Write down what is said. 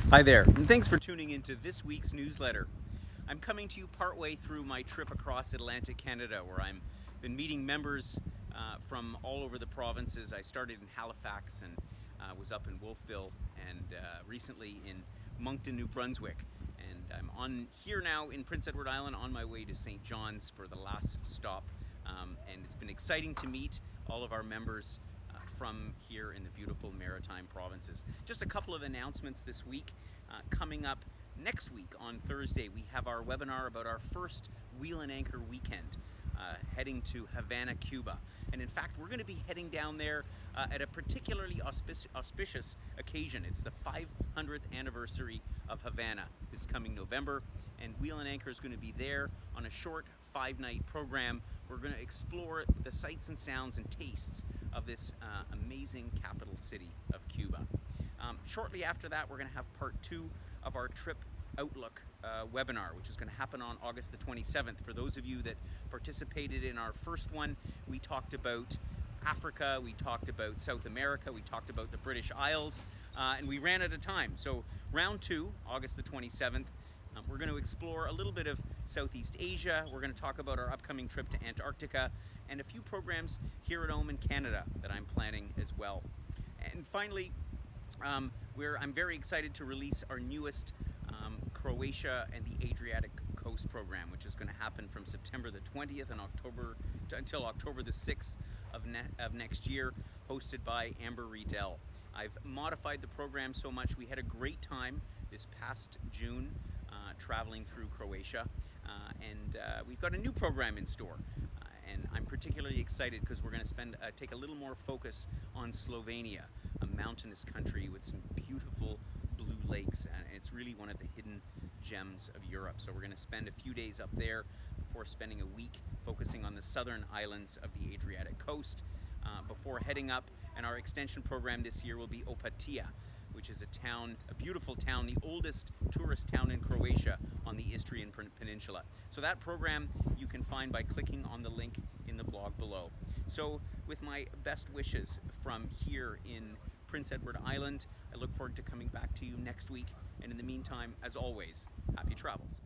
Hi there, and thanks for tuning into this week's newsletter. I'm coming to you partway through my trip across Atlantic Canada, where I've been meeting members from all over the provinces. I started in Halifax and was up in Wolfville, and recently in Moncton, New Brunswick. And I'm on here now in Prince Edward Island on my way to St. John's for the last stop. And it's been exciting to meet all of our members from here in the beautiful maritime provinces. Just a couple of announcements this week. Coming up next week on Thursday, we have our webinar about our first Wheel and Anchor weekend, heading to Havana, Cuba. And in fact, we're going to be heading down there at a particularly auspicious occasion. It's the 500th anniversary of Havana this coming November, and Wheel and Anchor is going to be there on a short 5-night program. We're going to explore the sights and sounds and tastes of this amazing capital city of Cuba. Shortly after that, we're going to have part 2 of our Trip Outlook webinar, which is going to happen on August the 27th. For those of you that participated in our first one, we talked about Africa, we talked about South America, we talked about the British Isles, and we ran out of time. So round 2, August the 27th, we're going to explore a little bit of Southeast Asia. We're going to talk about our upcoming trip to Antarctica and a few programs here at home in Canada that I'm planning as well. And finally, I'm very excited to release our newest Croatia and the Adriatic Coast program, which is going to happen from September the 20th and until October the 6th of next year, hosted by Amber Riedel. I've modified the program so much. We had a great time this past June traveling through Croatia, and we've got a new program in store. And I'm particularly excited because we're going to take a little more focus on Slovenia, a mountainous country with some beautiful blue lakes, and it's really one of the hidden gems of Europe. So we're going to spend a few days up there before spending a week focusing on the southern islands of the Adriatic Coast before heading up. And our extension program this year will be Opatija, which is a beautiful town, the oldest tourist town in Croatia on the Istrian Peninsula. So that program you can find by clicking on the link in the blog below. So with my best wishes from here in Prince Edward Island, I look forward to coming back to you next week. And in the meantime, as always, happy travels.